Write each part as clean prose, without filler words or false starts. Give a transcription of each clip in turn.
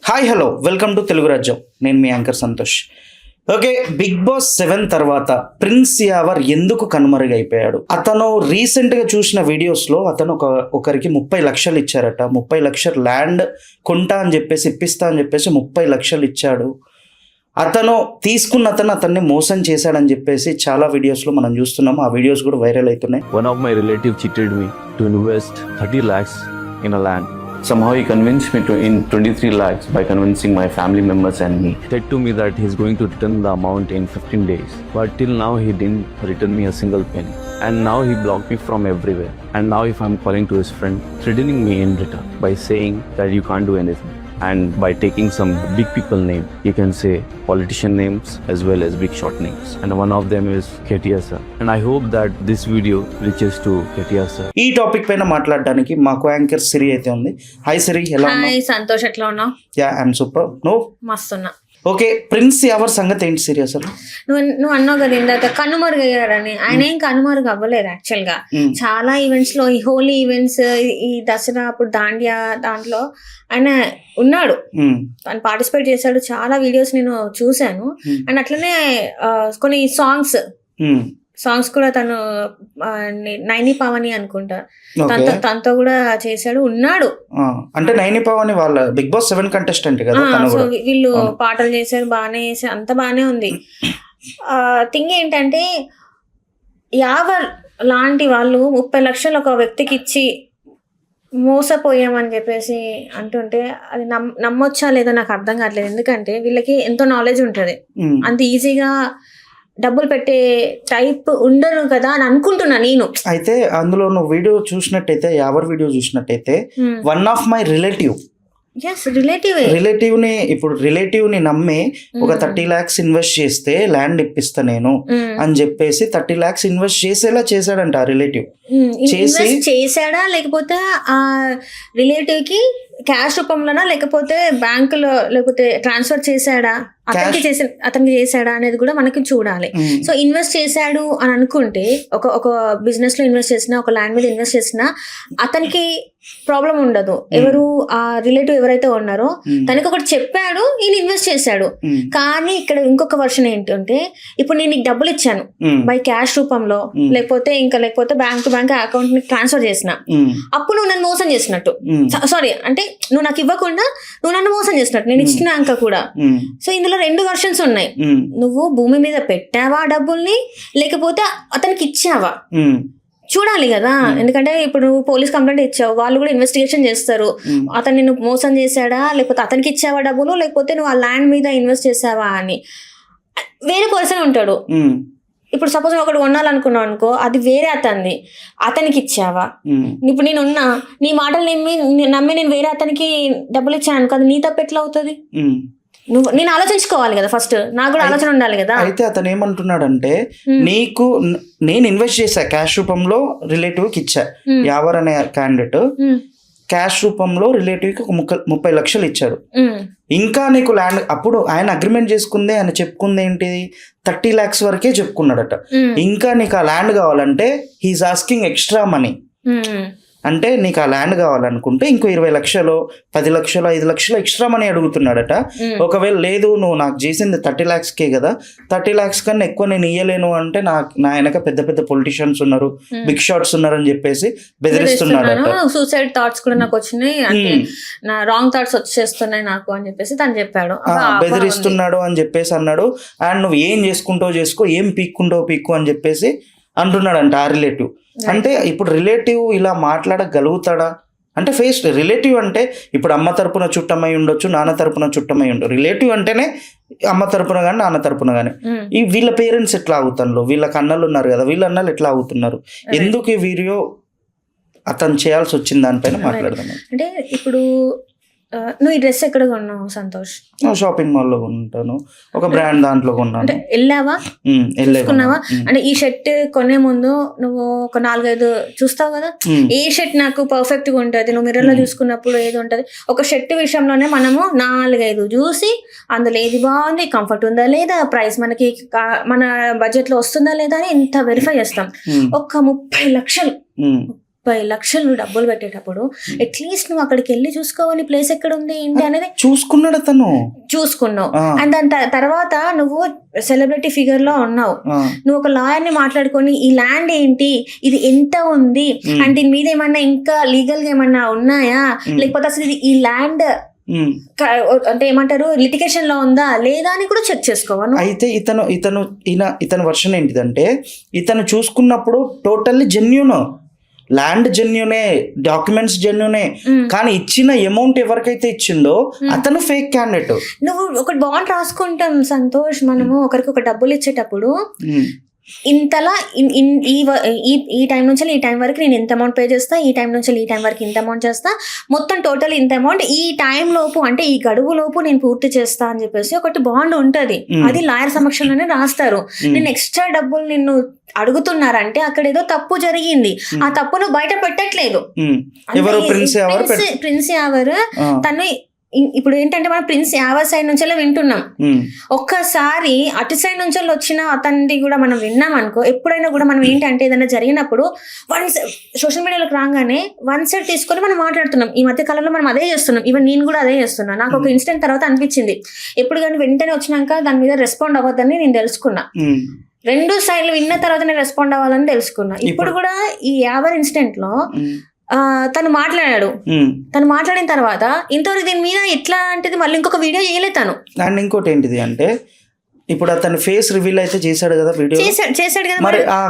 Hi hello welcome to Telugu Rajyam. నేను మీ anchor Santosh. Okay, Bigg Boss 7 తర్వాత ప్రిన్స్ యావర్ ఎందుకు కనుమరుగైపోయాడు? అతను రీసెంట్గా చూసిన వీడియోస్లో అతను ఒకరికి 30 లక్షలు ఇచ్చారట. 30 లక్షలు ల్యాండ్ కొంటా అని చెప్పేసి ఇప్పిస్తా అని చెప్పేసి 30 లక్షలు ఇచ్చాడు. అతన్ని మోసం చేశాడని చెప్పేసి చాలా వీడియోస్లో మనం చూస్తున్నాము. ఆ వీడియోస్ కూడా వైరల్ అవుతున్నాయి. One of my relatives cheated me to invest 30 lakhs in a land. Somehow he convinced me to in 23 lakhs by convincing my family members and me. He said to me that he's going to return the amount in 15 days. But till now he didn't return me a single penny. And now he blocked me from everywhere. And now if I'm calling to his friend, threatening me in return by saying that you can't do anything. And by taking some big people name, you can say politician names as well as big shot names. And one of them is KTR sir. And I hope that this video reaches to KTR sir. ఈ topic పైన మాట్లాడడానికి మాకు anchor సిరి అయితే ఉంది. Hi సిరి, ఎలా ఉన్నావు? Hi Santosh, ఎట్లా ఉన్నావు? Yeah, I'm super. నో మస్తున్నా. ఓకే, ప్రిన్స్ యావర్ సంగతి ఏంటి సిరి అసలు? నువ్వు అన్నావు కదా ఇందాక కనుమరుగయ్యాడని. ఆయన ఏం కనుమరుగు అవ్వలేదు యాక్చువల్ గా. చాలా ఈవెంట్స్ లో, ఈ హోలీ ఈవెంట్స్, ఈ దసరా, అప్పుడు దాండియా, దాంట్లో ఆయన ఉన్నాడు, ఆయన పార్టిసిపేట్ చేశాడు. చాలా వీడియోస్ నేను చూశాను. అండ్ అట్లనే కొన్ని సాంగ్స్ కూడా తను నైని పవని అనుకుంటా, తనతో కూడా చేశాడు, ఉన్నాడు. అంటే నైని పవని వాళ్ళ బిగ్ బాస్ 7 కంటెస్టెంట్ కదా. సో వీళ్ళు పాటలు చేశారు, బాగానే చేశారు, అంత బాగానే ఉంది. థింగ్ ఏంటంటే యావర్ లాంటి వాళ్ళు 30 లక్షలు ఒక వ్యక్తికి ఇచ్చి మోసపోయామని చెప్పేసి అంటుంటే అది నమ్మొచ్చా లేదా నాకు అర్థం కావట్లేదు. ఎందుకంటే వీళ్ళకి ఎంతో నాలెడ్జ్ ఉంటుంది, అంత ఈజీగా డబ్బులు పెట్టే టైప్ ఉండరు కదా అని అనుకుంటున్నా నేను. అయితే అందులో నువ్వు వీడియో చూసినట్టయితే, యావర్ వీడియో చూసినట్టయితే, one of my relative relative ని నమ్మి ఒక 30 lakhs ఇన్వెస్ట్ చేస్తే ల్యాండ్ ఇప్పిస్తా నేను అని చెప్పేసి 30 lakhs ఇన్వెస్ట్ చేసేలా చేశాడంట ఆ రిలేటివ్. చేశాడా లేకపోతే ఆ రిలేటివ్ కి క్యాష్ రూపంలోనా లేకపోతే బ్యాంకులో లేకపోతే ట్రాన్స్ఫర్ చేశాడా, అతనికి చేశాడా అనేది కూడా మనకి చూడాలి. సో ఇన్వెస్ట్ చేశాడు అని అనుకుంటే, ఒక బిజినెస్ లో ఇన్వెస్ట్ చేసినా, ఒక ల్యాండ్ మీద ఇన్వెస్ట్ చేసినా అతనికి ప్రాబ్లం ఉండదు. ఎవరు ఆ రిలేటివ్ ఎవరైతే ఉన్నారో తనకి ఒకటి చెప్పాడు, ఈయన ఇన్వెస్ట్ చేశాడు. కానీ ఇక్కడ ఇంకొక వర్షన్ ఏంటంటే, ఇప్పుడు నేను నీకు డబ్బులు ఇచ్చాను బై క్యాష్ రూపంలో, లేకపోతే బ్యాంక్ టు బ్యాంక్ అకౌంట్ ని ట్రాన్స్ఫర్ చేసిన, అప్పుడు నువ్వు నన్ను మోసం చేసినట్టు. సారీ, అంటే నువ్వు నాకు ఇవ్వకుండా నువ్వు నన్ను మోసం చేసినట్టు, నేను ఇచ్చినాక కూడా. సో ఇందులో 2 వర్షన్స్ ఉన్నాయి. నువ్వు భూమి మీద పెట్టావా డబ్బుల్ని, లేకపోతే అతనికి ఇచ్చావా చూడాలి కదా. ఎందుకంటే ఇప్పుడు పోలీస్ కంప్లైంట్ ఇచ్చావు, వాళ్ళు కూడా ఇన్వెస్టిగేషన్ చేస్తారు. అతను నిన్ను మోసం చేశాడా, లేకపోతే అతనికి ఇచ్చావా డబ్బులు, లేకపోతే నువ్వు ఆ ల్యాండ్ మీద ఇన్వెస్ట్ చేసావా అని. వేరే పర్సన్ ఉంటాడు. ఇప్పుడు సపోజ్ ఒకటి కొనాలనుకున్నావు అనుకో, అది వేరే అతనికి ఇచ్చావా. ఇప్పుడు నేనున్నా, నీ మాటలు నమ్మి నేను వేరే అతనికి డబ్బులు ఇచ్చాను అనుకో, అది నీ తప్పు ఎట్లా అవుతుంది? నేను ఆలోచించుకోవాలి కదా, ఫస్ట్ నాకు కూడా ఆలోచన ఉండాలి కదా. అయితే అతను ఏమంటున్నాడంటే, నేను ఇన్వెస్ట్ చేశా క్యాష్ రూపంలో, రిలేటివ్ కి ఇచ్చా. యావర్ అనే క్యాండిడేట్ క్యాష్ రూపంలో రిలేటివ్ కి 30 లక్షలు ఇచ్చాడు. ఇంకా నీకు ల్యాండ్, అప్పుడు ఆయన అగ్రిమెంట్ చేసుకుందే, ఆయన చెప్పుకుంది ఏంటి, 30 lakhs వరకే చెప్పుకున్నాడట. ఇంకా నీకు ఆ ల్యాండ్ కావాలంటే హీఈస్ ఆస్కింగ్ ఎక్స్ట్రా మనీ. అంటే నీకు ఆ ల్యాండ్ కావాలనుకుంటే ఇంకో 20 లక్షలు, 10 లక్షలు, 5 లక్షలు ఎక్స్ట్రా మనీ అడుగుతున్నాడట. ఒకవేళ లేదు, నువ్వు నాకు చేసింది 30 lakhsకే కదా, 30 lakhs కన్నా ఎక్కువ నేను ఇయ్యలేను అంటే నా వెనక పెద్ద పెద్ద పొలిటీషియన్స్ ఉన్నారు, బిగ్ షాట్స్ ఉన్నారు అని చెప్పేసి బెదిరిస్తున్నాడట. సూసైడ్ థాట్స్ కూడా నాకు వచ్చినాయి, అంటే నా రాంగ్ థాట్స్ వచ్చేస్తున్నాయి నాకు అని చెప్పేసి తను చెప్పాడు. బెదిరిస్తున్నాడు అని చెప్పేసి అన్నాడు. అండ్ నువ్వు ఏం చేసుకుంటావు చేసుకో, ఏం పీక్కు అని చెప్పేసి అంటున్నాడంట ఆ రిలేటివ్. అంటే ఇప్పుడు రిలేటివ్ ఇలా మాట్లాడగలుగుతాడా? అంటే రిలేటివ్ అంటే ఇప్పుడు అమ్మ తరపున చుట్టమై ఉండొచ్చు, నాన్న తరపున చుట్టమై ఉండొచ్చు. రిలేటివ్ అంటేనే అమ్మ తరపున కానీ నాన్న తరపున కానీ. ఈ వీళ్ళ పేరెంట్స్ ఎట్లా అవుతారు, వీళ్ళకి అన్నలు ఉన్నారు కదా, వీళ్ళ అన్నలు ఎట్లా అవుతున్నారు? ఎందుకు ఈ వీడియో అతను చేయాల్సి వచ్చింది దానిపైన మాట్లాడదాం. అంటే ఇప్పుడు నువ్వు ఈ డ్రెస్ ఎక్కడ కొన్నావు సంతోష్? షాపింగ్ మాల్ లో కొనుంటాను, ఒక బ్రాండ్ దాంట్లో కొన్నాను. వెళ్ళావా, తీసుకున్నావా? అంటే ఈ షర్ట్ కొనే ముందు నువ్వు ఒక 4-5 చూస్తావు కదా, ఏ షర్ట్ నాకు పర్ఫెక్ట్ గా ఉంటది, నువ్వు మిర్రర్ లో చూసుకున్నప్పుడు ఏది ఉంటది. ఒక షర్ట్ విషయంలోనే మనము 4-5 చూసి అందులో ఏది బాగుంది, కంఫర్ట్ ఉందా లేదా, ప్రైస్ మనకి మన బడ్జెట్ లో వస్తుందా లేదా అని ఇంత వెరిఫై చేస్తాం. ఒక 30 లక్షలు 30 లక్షలు నువ్వు డబ్బులు పెట్టేటప్పుడు అట్లీస్ట్ నువ్వు అక్కడికి వెళ్ళి చూసుకోవాలి ప్లేస్ ఎక్కడ ఉంది ఏంటి అనేది చూసుకున్నాడు అతను. చూసుకున్నావు. అండ్ దాని తర్వాత నువ్వు సెలబ్రిటీ ఫిగర్ లో ఉన్నావు. నువ్వు ఒక లాయర్ ని మాట్లాడుకొని ఈ ల్యాండ్ ఏంటి, ఇది ఎంత ఉంది, అండ్ దీని మీద ఏమన్నా ఇంకా లీగల్ గా ఏమన్నా ఉన్నాయా, లేకపోతే అసలు ఇది ఈ ల్యాండ్ అంటే ఏమంటారు లిటిగేషన్ లో ఉందా లేదా అని కూడా చెక్ చేసుకోవాలి. అయితే ఇతను వర్షన్ ఏంటిదంటే, ఇతను చూసుకున్నప్పుడు టోటల్లీ జెన్యూన్, ల్యాండ్ జెన్యూనే, డాక్యుమెంట్స్ జెన్యూనే, కానీ ఇచ్చిన అమౌంట్ ఎవరికైతే ఇచ్చిండో అతను ఫేక్ క్యాండిడేట్. నువ్వు ఒక బాండ్ రాసుకుంటాం సంతోష్, మనము ఒకరికి ఒక డబ్బులు ఇచ్చేటప్పుడు ఇంతలా ఈ టైం నుంచి ఈ టైం వరకు నేను ఇంత అమౌంట్ పే చేస్తా, ఈ టైం నుంచి ఈ టైం వరకు ఇంత అమౌంట్ చేస్తా, మొత్తం టోటల్ ఇంత అమౌంట్ ఈ టైం లోపు అంటే ఈ గడువు లోపు నేను పూర్తి చేస్తా అని చెప్పేసి ఒకటి బాండ్ ఉంటది. అది లాయర్ సమక్షంలోనే రాస్తారు. నేను ఎక్స్ట్రా డబ్బులు నిన్ను అడుగుతున్నారంటే అక్కడ ఏదో తప్పు జరిగింది, ఆ తప్పును బయట పెట్టట్లేదు. ప్రిన్స్ యావర్ తను ఇప్పుడు ఏంటంటే మనం ప్రిన్స్ యావర్ సైడ్ నుంచి వింటున్నాం, ఒక్కసారి అటు సైడ్ నుంచి వచ్చిన అతనిది కూడా మనం విన్నాం అనుకో. ఎప్పుడైనా కూడా మనం ఏంటంటే ఏదైనా జరిగినప్పుడు సోషల్ మీడియాలోకి రాగానే వన్ సైడ్ తీసుకొని మనం మాట్లాడుతున్నాం. ఈ మధ్య కాలంలో మనం అదే చేస్తున్నాం, ఈవెన్ నేను కూడా అదే చేస్తున్నా. నాకు ఒక ఇన్సిడెంట్ తర్వాత అనిపించింది, ఎప్పుడు కానీ వెంటనే వచ్చినాక దాని మీద రెస్పాండ్ అవ్వద్దని నేను తెలుసుకున్నా. 2 సైడ్లు విన్న తర్వాత నేను రెస్పాండ్ అవ్వాలని తెలుసుకున్నా. ఇప్పుడు కూడా ఈ యావర్ ఇన్సిడెంట్ లో తను మాట్లాడాడు. తను మాట్లాడిన తర్వాత ఇంతవరకు దీని మీద ఎట్లా అంటే మళ్ళీ ఇంకొక వీడియో చేయలేదు తను. అండ్ ఇంకోటి ఏంటిది అంటే, ఇప్పుడు అతను ఫేస్ రివీల్ అయితే చేశాడు కదా, వీడియో చేశాడు కదా. మరి ఆ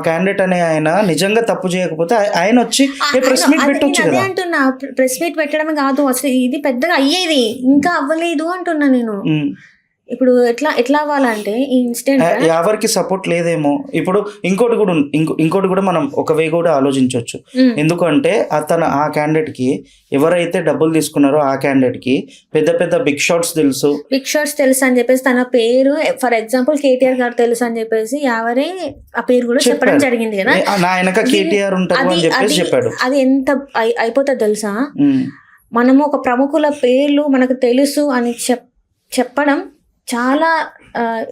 క్యాండిడేట్ అనే ఆయన నిజంగా తప్పు చేయకపోతే ఆయన వచ్చి ప్రెస్ మీట్ పెట్టొచ్చు కదా. అంటున్నా, ప్రెస్ మీట్ పెట్టడమే కాదు, అసలు ఇది పెద్దగా అయ్యేది ఇంకా అవ్వలేదు అంటున్నా నేను. ఇప్పుడు ఎట్లా అవ్వాలంటే ఈ ఇన్సిడెంట్ ఎవరికి సపోర్ట్ లేదేమో. ఇప్పుడు ఇంకోటి కూడా మనం ఒక వే కూడా ఆలోచించవచ్చు. ఎందుకంటే ఆ క్యాండిడేట్ కి ఎవరైతే డబ్బులు తీసుకున్నారో ఆ క్యాండిడేట్ కి పెద్ద బిగ్ షాట్స్ తెలుసు అని చెప్పేసి తన పేరు ఫర్ ఎగ్జాంపుల్ కేటీఆర్ గారు తెలుసు అని చెప్పేసి ఎవరే ఆ పేరు కూడా చెప్పడం జరిగింది కదా. నా వెనక కేటీఆర్ ఉంటారు అని చెప్పేసి చెప్పాడు. అది ఎంత అయిపోతుంది తెలుసా, మనము ఒక ప్రముఖుల పేర్లు మనకు తెలుసు అని చెప్పడం చాలా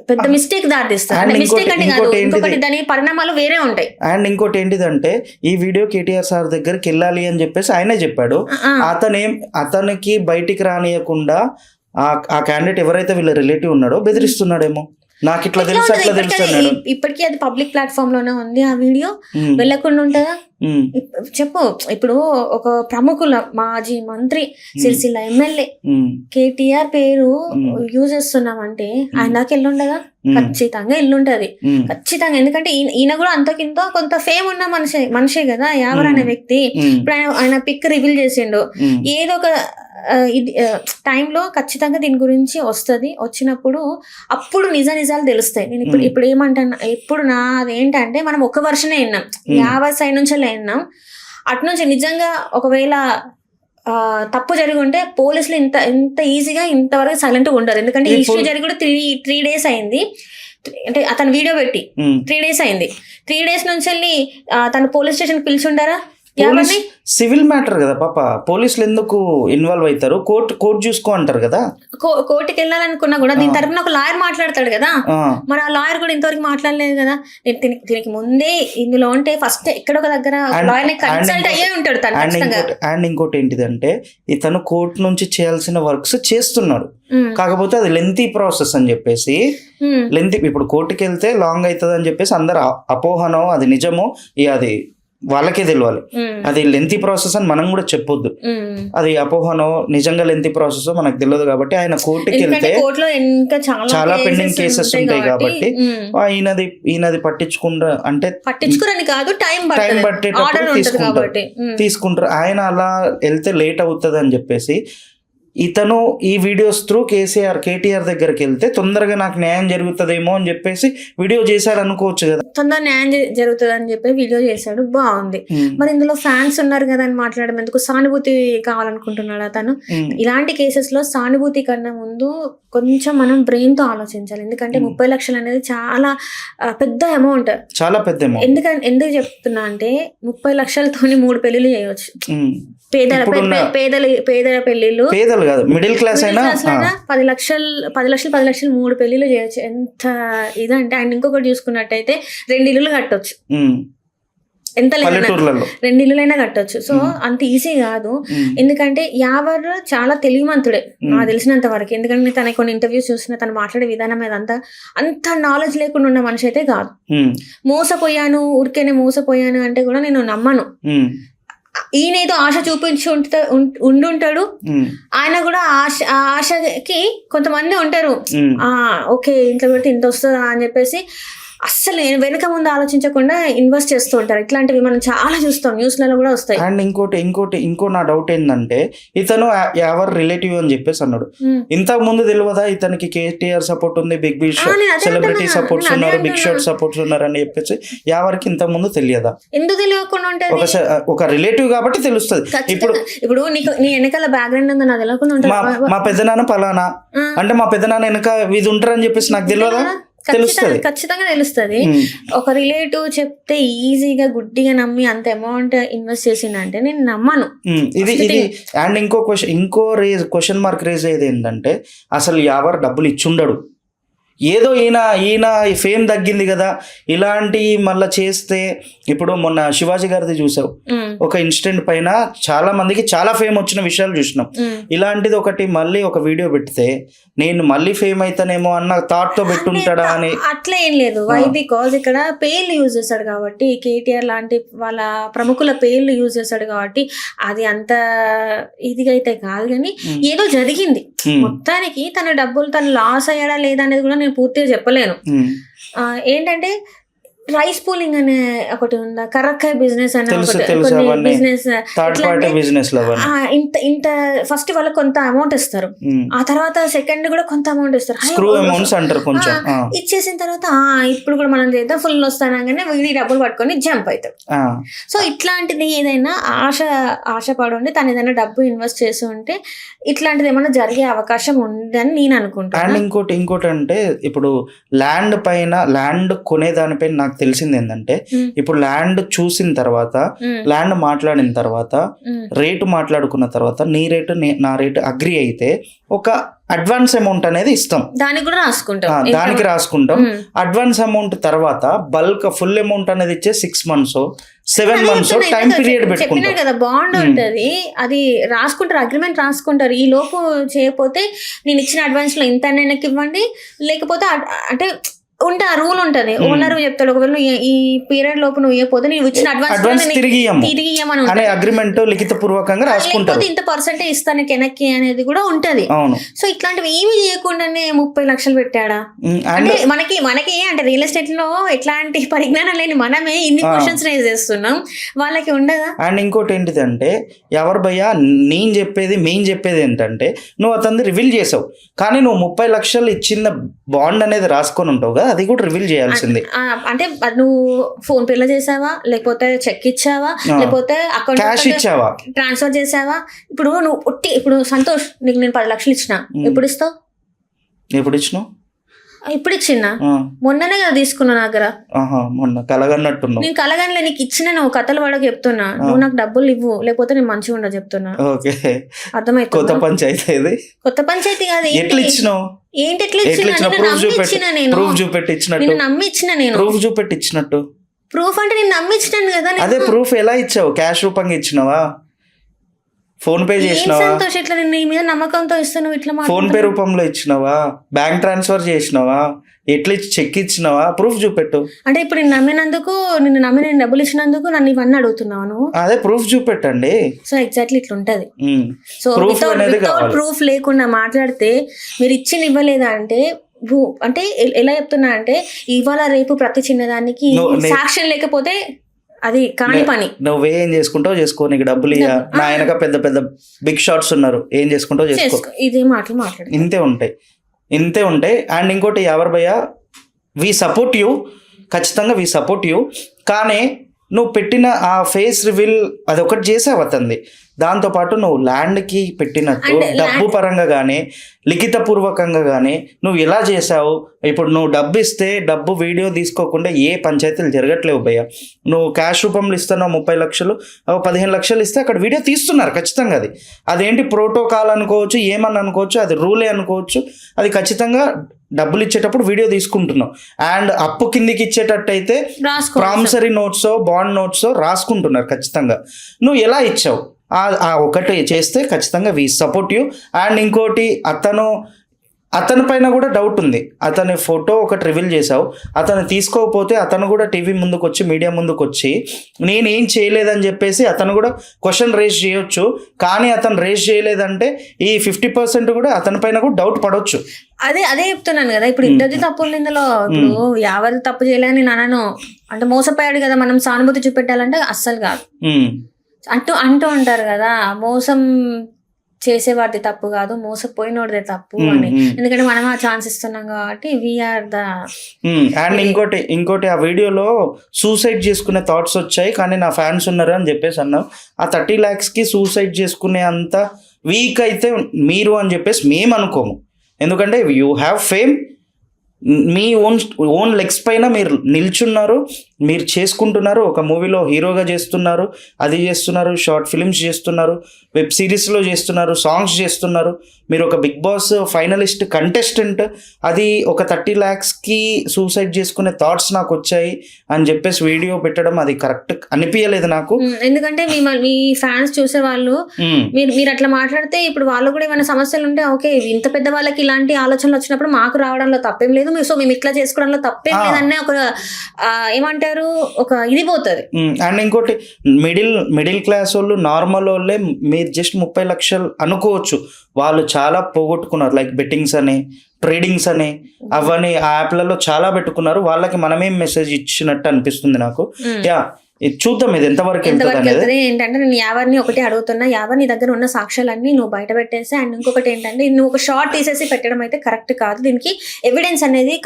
పెద్ద మిస్టేక్ దారితీస్తారు. మిస్టేక్ అంటే కాదు, ఇంకొకటి దాని పరిణామాలు వేరే ఉంటాయి. అండ్ ఇంకోటి ఏంటిదంటే, ఈ వీడియో కేటీఆర్ సార్ దగ్గరికి వెళ్ళాలి అని చెప్పేసి ఆయనే చెప్పాడు. అతనికి బయటికి రానియకుండా ఆ క్యాండిడేట్ ఎవరైతే వీళ్ళ రిలేటివ్ ఉన్నాడో బెదిరిస్తున్నాడేమో. నాకు ఇట్లా తెలుసు అట్లా తెలుసు అన్నాడు. ఇప్పటికీ అది పబ్లిక్ ప్లాట్ఫామ్ లోనే ఉంది ఆ వీడియో, వెళ్ళకుండా ఉంటుందా చెప్పు. ఇప్పుడు ఒక ప్రముఖుల మాజీ మంత్రి సిరిసిల్ల ఎమ్మెల్యే కేటీఆర్ పేరు యూజ్ చేస్తున్నామంటే ఆయన దాకా ఎల్లుండదా? ఖచ్చితంగా ఎల్లుంటది, ఖచ్చితంగా. ఎందుకంటే ఈయన కూడా అంతకింతో కొంత ఫేమ్ ఉన్న మనిషే కదా యావర్ అనే వ్యక్తి. ఇప్పుడు ఆయన పిక్ రివీల్ చేసిండు. ఏదో ఒక టైంలో ఖచ్చితంగా దీని గురించి వచ్చినప్పుడు అప్పుడు నిజాలు తెలుస్తాయి. నేను ఇప్పుడు ఏమంటాను, ఇప్పుడు నాదేంటంటే మనం ఒక వర్షనే విన్నాం, యావర్ సైడ్ నుంచి విన్నాం. అటు నుంచి నిజంగా ఒకవేళ తప్పు జరిగి ఉంటే పోలీసులు ఇంత ఈజీగా ఇంతవరకు సైలెంట్గా ఉండరు. ఎందుకంటే ఈ ఇష్యూ జరిగి కూడా 3 days అయింది. అంటే అతను వీడియో పెట్టి 3 days అయింది. 3 days నుంచి వెళ్ళి తను పోలీస్ స్టేషన్ పిలిచుండారా? సివిల్ మ్యాటర్ కదా పాప, పోలీసులు ఎందుకు ఇన్వాల్వ్ అవుతారు? కోర్టు చూసుకో అంటారు కదా. కోర్టుకి వెళ్ళాలనుకున్నా కూడా దీని తరపున ఒక లాయర్ మాట్లాడతాడు కదా. మరి ఆ లాయర్ కూడా ఇంతవరకు మాట్లాడలేదు కదా. దీనికి ముందే ఇందులో ఉంటే ఫస్ట్ ఎక్కడ ఒక దగ్గర లాయర్ కన్సల్ట్ అయ్యే ఉంటాడు తను. అండ్ ఇంకోటి ఏంటిదంటే, ఇతను కోర్టు నుంచి చేయాల్సిన వర్క్స్ చేస్తున్నాడు, కాకపోతే అది లెంతీ ప్రాసెస్ అని చెప్పేసి ఇప్పుడు కోర్టుకి వెళ్తే లాంగ్ అవుతుంది అని చెప్పేసి అందరు అపోహనో అది నిజమో అది వాళ్ళకే తెలియాలి. అది లెంతీ ప్రాసెస్ అని మనం కూడా చెప్పొద్దు. అది అపోహనో నిజంగా లెంతీ ప్రాసెస్ మనకు తెలియదు. కాబట్టి ఆయన కోర్టుకి వెళ్తే చాలా పెండింగ్ కేసెస్ ఉంటాయి కాబట్టి ఈయనది పట్టించుకోరని కాదు, టైం పట్టేటప్పుడు తీసుకుంటారు. ఆయన అలా వెళ్తే లేట్ అవుతుంది అని చెప్పేసి ఇతను ఈ వీడియోస్ త్రూ కేటీఆర్ దగ్గరికి వెళ్తే తొందరగా నాకు న్యాయం జరుగుతుందేమో అని చెప్పేసి వీడియో చేశాడు అనుకోవచ్చు కదా. తొందరగా న్యాయం జరుగుతుంది అని చెప్పి వీడియో చేశాడు, బాగుంది. మరి ఇందులో ఫ్యాన్స్ ఉన్నారు కదా అని మాట్లాడడం ఎందుకు? సానుభూతి కావాలనుకుంటున్నాడు అతను. ఇలాంటి కేసెస్ లో సానుభూతి కన్నా ముందు కొంచెం మనం బ్రెయిన్ తో ఆలోచించాలి. ఎందుకంటే 30 లక్షలు అనేది చాలా పెద్ద అమౌంట్, చాలా పెద్ద అమౌంట్. ఎందుకు చెప్తున్నా అంటే 30 లక్షలతో 3 పెళ్లిళ్ళు చేయవచ్చు. పేదల పెళ్లిళ్ళు, పేదలు కాదు మిడిల్ క్లాస్ అయినా 10 లక్షలు 3 పెళ్లిళ్ళు చేయొచ్చు. ఎంత ఇదంటే. అండ్ ఇంకొకటి చూసుకున్నట్టయితే 2 ఇల్లులు కట్టొచ్చు. ఎంత లేదు పల్లెటూర్లలో 2 ఇల్లులైనా కట్టొచ్చు. సో అంత ఈజీ కాదు. ఎందుకంటే యావర్ చాలా తెలివిమంతుడే నాకు తెలిసినంత వరకు. ఎందుకంటే తన కొన్ని ఇంటర్వ్యూస్ చూసిన, తను మాట్లాడే విధానం మీద అంత నాలెడ్జ్ లేకుండా ఉన్న మనిషి అయితే కాదు. మోసపోయాను, ఊరికేనే మోసపోయాను అంటే కూడా నేను నమ్మను. ఈయన ఏదో ఆశ చూపించి ఉండుంటాడు. ఆయన కూడా ఆ ఆశకి కొంతమంది ఉంటారు, ఓకే ఇంట్లో పెడితే ఇంత వస్తుందా అని చెప్పేసి అస్సలు వెనక ముందు ఆలోచించకుండా ఇన్వెస్ట్ చేస్తూ ఉంటారు. ఇట్లాంటివి మనం చాలా చూస్తాం, న్యూస్లలో కూడా వస్తాయి. అండ్ ఇంకో నా డౌట్ ఏంటంటే, ఇతను ఎవరు రిలేటివ్ అని చెప్పేసి అన్నాడు. ఇంతకు ముందు తెలియదా ఇతనికి కేటీఆర్ సపోర్ట్ ఉంది, బిగ్ బి సెలబ్రిటీ సపోర్ట్స్ ఉన్నారు, బిగ్ షాట్ సపోర్ట్స్ ఉన్నారు అని చెప్పేసి ఎవరికి ఇంతకు ముందు తెలియదా? ఎందుకు తెలియకుండా ఉంటుంది? ఒక రిలేటివ్ కాబట్టి తెలుస్తుంది. ఇప్పుడు నీ వెనకాల బ్యాక్గ్రౌండ్ ఉందో నాకు తెలియకుండా ఉంటుంది. మా పెద్దనాన్న పలానా అంటే మా పెద్దనాన్న వెనక ఇది ఉంటారని చెప్పేసి నాకు తెలియదా? ఖచ్చితంగా తెలుస్తుంది. ఒక రిలేటివ్ చెప్తే ఈజీగా గుడ్డిగా నమ్మి అంత అమౌంట్ ఇన్వెస్ట్ చేసిందంటే నేను నమ్మను. ఇది అండ్ ఇంకో క్వశ్చన్ మార్క్ రేజ్ అయ్యేది ఏంటంటే, అసలు ఎవరు డబ్బులు ఇచ్చుండడు. ఏదో ఈయన ఫేమ్ తగ్గింది కదా ఇలాంటి మళ్ళీ చేస్తే, ఇప్పుడు మొన్న శివాజీ గారిది చూసావు, ఒక ఇన్సిడెంట్ పైన చాలా మందికి చాలా ఫేమ్ వచ్చిన విషయాలు చూసినాం. ఇలాంటిది ఒకటి మళ్ళీ ఒక వీడియో పెడితే నేను మళ్ళీ ఫేమ్ అవుతానేమో అన్న థాట్ తో పెట్టుంటాడా అని. అట్లా ఏం లేదు. వై బికాజ్ ఇక్కడ పేర్లు యూజ్ చేస్తాడు కాబట్టి, కేటీఆర్ లాంటి వాళ్ళ ప్రముఖుల పేర్లు యూజ్ చేస్తాడు కాబట్టి అది అంత ఇదిగా అయితే కాదు. కానీ ఏదో జరిగింది మొత్తానికి. తన డబ్బులు తను లాస్ అయ్యాడా లేదా అనేది కూడా నేను పూర్తిగా చెప్పలేను. ఏంటంటే రైస్ పూలింగ్ అనే ఒకటి ఉందా, కరక్కాయ బిజినెస్ అనే బిజినెస్ ఇంత ఫస్ట్ వాళ్ళకి కొంత అమౌంట్ ఇస్తారు, ఆ తర్వాత సెకండ్ కూడా కొంత అమౌంట్ ఇస్తారు. ఇచ్చేసిన తర్వాత ఇప్పుడు కూడా మనం చేద్దాం ఫుల్ వస్తానగానే వీడి డబ్బులు పట్టుకొని జంప్ అవుతాడు. సో ఇట్లాంటిది ఏదైనా ఆశ పడుండి తను ఏదైనా డబ్బు ఇన్వెస్ట్ చేసి ఉంటే ఇట్లాంటిది ఏమైనా జరిగే అవకాశం ఉందని నేను అనుకుంటాను. అండ్ ఇంకోటి అంటే, ఇప్పుడు ల్యాండ్ కొనేదానిపైన నాకు తెలిసింది ఏంటంటే, ఇప్పుడు ల్యాండ్ చూసిన తర్వాత, ల్యాండ్ మాట్లాడిన తర్వాత, రేటు మాట్లాడుకున్న తర్వాత, నీ రేటు నా రేటు అగ్రి అయితే ఒక అడ్వాన్స్ అమౌంట్ అనేది ఇస్తాం, దానికి రాసుకుంటాం. అడ్వాన్స్ అమౌంట్ తర్వాత బల్క్ ఫుల్ అమౌంట్ అనేది ఇచ్చే 6 months 7 months టైం పీరియడ్ పెట్టుకుంటాం కదా, బాండ్ ఉంటది. అది రాసుకుంటారు, అగ్రిమెంట్ రాసుకుంటారు. ఈ లోపు చేయకపోతే నేను ఇచ్చిన అడ్వాన్స్ లో ఇంత వెనక్కి ఇవ్వండి, లేకపోతే అంటే ఉంటే ఆ రూల్ ఉంటది. ఓనర్ చెప్తాడు, ఒకవేళ ఈ పీరియడ్ లోపు నువ్వు ఇవ్వకపోతే నేను ఇచ్చిన అడ్వాన్స్ తిరిగి ఇవ్వమని అగ్రిమెంట్ లిఖిత పూర్వకంగా రాసుకుంటారు. ఇంత పర్సెంటేజ్ ఇస్తాను వెనక్కి అనేది కూడా ఉంటది. సో ఇట్లాంటివి ఏమి చేయకుండానే 30 లక్షలు పెట్టాడా అంటే మనకి అంటే రియల్ ఎస్టేట్ లో ఎట్లాంటి పరిజ్ఞానం లేని మనమే ఇన్ని క్వశ్చన్స్ రేజ్ చేస్తున్నాం, వాళ్ళకి ఉండదా? అండ్ ఇంకోటి ఏంటిదంటే, ఎవరు భయ్యా మేము చెప్పేది ఏంటంటే, నువ్వు అతన్ని రివీల్ చేసావు కానీ నువ్వు 30 లక్షలు ఇచ్చిన బాండ్ అనేది రాసుకొని ఉంటావు కదా, అది కూడా రివీల్ చేయాల్సింది. అంటే నువ్వు ఫోన్ పేలో చేసావా, లేకపోతే చెక్ ఇచ్చావా, లేకపోతే అకౌంట్ క్యాష్ ఇచ్చావా, ట్రాన్స్ఫర్ చేసావా? ఇప్పుడు సంతోష్ నీకు నేను 10 లక్షలు ఇచ్చిన, ఎప్పుడు ఇస్తావు? ఎప్పుడు ఇచ్చినావు? ఇప్పుడు ఇచ్చిన మొన్ననే కదా తీసుకున్నా నా దగ్గర. మొన్న కలగన్నట్టున్నావు. నేను కలగనలే, నీకు ఇచ్చిన, నువ్వు కథలు పడక చెప్తున్నా. నువ్వు నాకు డబ్బులు ఇవ్వు, లేకపోతే నేను మంచిగా ఉండదు చెప్తున్నా. అర్థమైతే కొత్త పంచాయతీ కొత్త పంచాయతీ కాదు. ఎట్లా ఇచ్చినావు? ఏంటి ఎట్లా ఇచ్చిన? ప్రూఫ్ చూపెట్టి ఇచ్చినట్టు, నమ్మి ఇచ్చిన. నేను ప్రూఫ్ చూపెట్టి ఇచ్చినట్టు. ప్రూఫ్ అంటే నేను నమ్మి ఇచ్చినాను కదా. అదే ప్రూఫ్ ఎలా ఇచ్చావు? క్యాష్ రూపంగా ఇచ్చినావా, ఫోన్ పే చేసినావా? ఇట్లా నీ మీద నమ్మకంతో ఇస్తాను, ఇట్లా ఫోన్ పే రూపంలో ఇచ్చినావా, బ్యాంక్ ట్రాన్స్ఫర్ చేసినావా, ఎట్లా చెక్ ఇచ్చినావా? ప్రూఫ్ చూపెట్టు. అంటే ఇప్పుడు నేను నమ్మినందుకు, నేను డబ్బులు ఇచ్చినందుకు నన్ను ఇవన్నీ అడుగుతున్నాను. అదే ప్రూఫ్ చూపెట్టండి. సో ఎగ్జాక్ట్లీ ఇట్లా ఉంటది. సో వితౌట్ ప్రూఫ్ లేకుండా మాట్లాడితే, మీరు ఇచ్చింది ఇవ్వలేదా అంటే అంటే ఎలా చెప్తున్నా అంటే, ఇవాళ రేపు ప్రతి చిన్నదానికి సాక్ష్యం లేకపోతే అది కాని పని. నువ్వేం చేసుకుంటావు చేసుకో, నీకు డబ్బులు ఇయ్య. నా వెనక పెద్ద పెద్ద బిగ్ షాట్స్ ఉన్నారు, ఏం చేసుకుంటావు చేసుకో. ఇదే మాటలు మాట్లాడు, ఇంతే ఉంటాయి. అండ్ ఇంకోటి, ఎవరు భయ్యా, వి సపోర్ట్ యూ, ఖచ్చితంగా వి సపోర్ట్ యూ. కానీ నువ్వు పెట్టిన ఆ ఫేస్ రివీల్ అదొకటి చేసావు అతనిది, దాంతోపాటు నువ్వు ల్యాండ్కి పెట్టినట్టు డబ్బు పరంగా కానీ లిఖితపూర్వకంగా కానీ నువ్వు ఎలా చేసావు. ఇప్పుడు నువ్వు డబ్బు ఇస్తే డబ్బు వీడియో తీసుకోకుండా ఏ పంచాయతీలు జరగట్లేవు భయ్య. నువ్వు క్యాష్ రూపంలో ఇస్తున్నావు 30 లక్షలు, 15 లక్షలు ఇస్తే అక్కడ వీడియో తీస్తున్నారు ఖచ్చితంగా. అదేంటి ప్రోటోకాల్ అనుకోవచ్చు, ఏమని అనుకోవచ్చు, అది రూలే అనుకోవచ్చు. అది ఖచ్చితంగా డబ్బులు ఇచ్చేటప్పుడు వీడియో తీసుకుంటున్నావు. అండ్ అప్పు కిందికి ఇచ్చేటట్టు అయితే ప్రామిసరీ నోట్స్, బాండ్ నోట్స్ రాసుకుంటున్నారు ఖచ్చితంగా. నువ్వు ఎలా ఇచ్చావు ఆ ఒకటి చేస్తే ఖచ్చితంగా వి సపోర్ట్ యూ. అండ్ ఇంకోటి అతని పైన కూడా డౌట్ ఉంది. అతని ఫోటో ఒకటి రివీల్ చేసావు, అతను తీసుకోకపోతే అతను కూడా టీవీ ముందుకు వచ్చి, మీడియా ముందుకు వచ్చి నేనేం చేయలేదని చెప్పేసి అతను కూడా క్వశ్చన్ రేజ్ చేయొచ్చు. కానీ అతను రేజ్ చేయలేదంటే ఈ 50% కూడా అతని పైన కూడా డౌట్ పడవచ్చు. అదే చెప్తున్నాను కదా, ఇప్పుడు ఇద్దరిది తప్పు ఉంది ఇందులో. ఇప్పుడు ఎవరు తప్పు చేయలేని నాన్నను అంటే మోసపోయాడు కదా, మనం సానుభూతి చూపెట్టాలంటే అస్సలు కాదు. అంటూ అంటారు కదా, మోసం చేసేవాడిది తప్పు కాదు, మోసపోయినోడిదే తప్పు అని. ఎందుకంటే మనం ఆ ఛాన్స్ ఇస్తున్నాం కాబట్టి వీఆర్ ద. అండ్ ఇంకోటి ఆ వీడియోలో సూసైడ్ చేసుకునే థాట్స్ వచ్చాయి, కానీ నా ఫ్యాన్స్ ఉన్నారు అని చెప్పేసి అన్నావు. ఆ 30 lakhsకి సూసైడ్ చేసుకునే అంత వీక్ అయితే మీరు అని చెప్పేసి మేము అనుకోము. ఎందుకంటే you have fame, me own legs పైన మీరు నిల్చున్నారు, మీరు చేసుకుంటున్నారు. ఒక మూవీలో హీరోగా చేస్తున్నారు, అది చేస్తున్నారు, షార్ట్ ఫిలిమ్స్ చేస్తున్నారు, వెబ్ సిరీస్లో చేస్తున్నారు, సాంగ్స్ చేస్తున్నారు. మీరు ఒక బిగ్ బాస్ ఫైనలిస్ట్ కంటెస్టెంట్. అది ఒక 30 lakhsకి సూసైడ్ చేసుకునే థాట్స్ నాకు వచ్చాయి అని చెప్పేసి వీడియో పెట్టడం అది కరెక్ట్ అనిపించలేదు నాకు. ఎందుకంటే మీ ఫ్యాన్స్ చూసే వాళ్ళు మీరు అట్లా మాట్లాడితే ఇప్పుడు వాళ్ళు కూడా ఏమైనా సమస్యలు ఉంటే ఓకే, ఇంత పెద్ద వాళ్ళకి ఇలాంటి ఆలోచనలు వచ్చినప్పుడు మాకు రావడంలో తప్పేం లేదు, సో మేము ఇట్లా చేసుకోవడంలో తప్పేం లేదనే ఒక ఏమంటారు, ఒక ఇది పోతుంది. అండ్ ఇంకోటి మిడిల్ క్లాస్ వాళ్ళు, నార్మల్ వాళ్ళే మీరు జస్ట్ 30 లక్షలు అనుకోవచ్చు, వాళ్ళు చాలా పోగొట్టుకున్నారు. లైక్ బెట్టింగ్స్ అని, ట్రేడింగ్స్ అని, అవన్నీ ఆ యాప్లలో చాలా పెట్టుకున్నారు. వాళ్ళకి మనమేం మెసేజ్ ఇచ్చినట్టు అనిపిస్తుంది నాకు. చూద్దాం ఇది ఎంతవరకు వెళ్తుంది. ఏంటంటే నేను యావర్ని ఒకటి అడుగుతున్నా, యావర్ నీ దగ్గర ఉన్న సాక్ష్యాలన్నీ నువ్వు బయట పెట్టేసి, అండ్ ఇంకొకటి ఏంటంటే నువ్వు ఒక షార్ట్ తీసేసి పెట్టడం అయితే కరెక్ట్ కాదు. దీనికి ఎవిడెన్స్ అనేది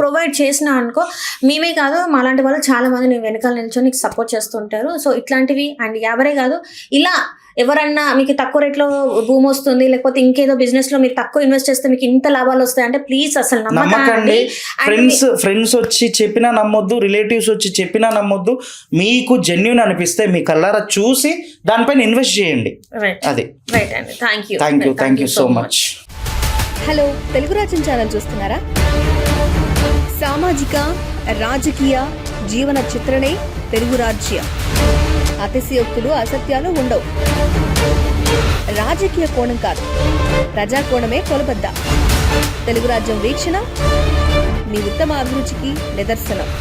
ప్రొవైడ్ చేసినా అనుకో, మేమే కాదు మాలాంటి వాళ్ళు చాలా మంది నీ వెనకాల నిల్చొని నీకు సపోర్ట్ చేస్తుంటారు. సో ఇట్లాంటివి అండ్ యావరే కాదు, ఇలా ఎవరన్నా మీకు తక్కువ రేట్లో భూమి వస్తుంది, లేకపోతే ఇంకేదో బిజినెస్ లో మీరు తక్కువ ఇన్వెస్ట్ చేస్తే మీకు ఇంత లాభాలు వస్తాయి అంటే ప్లీజ్ అసలు నమ్మకండి. ఫ్రెండ్స్ వచ్చి చెప్పినా నమ్మొద్దు, రిలేటివ్స్ వచ్చి చెప్పినా నమ్మొద్దు. మీకు జెన్యూన్ అనిపిస్తే మీ కళ్ళారా చూసి దానిపైన ఇన్వెస్ట్ చేయండి. అది రైట్ అండి. Thank you so much. Hello, Telugu రాజ్యం ఛానల్ చూస్తున్నారా? సామాజిక, రాజకీయ, జీవన చిత్రణే తెలుగు రాజ్యం. అతిశయోక్తులు, అసత్యాలు ఉండవు. రాజకీయ కోణం కాదు, ప్రజా కోణమే కొలబద్ద. తెలుగు రాజ్యం వీక్షణ మీ ఉత్తమ అభిరుచికి నిదర్శనం.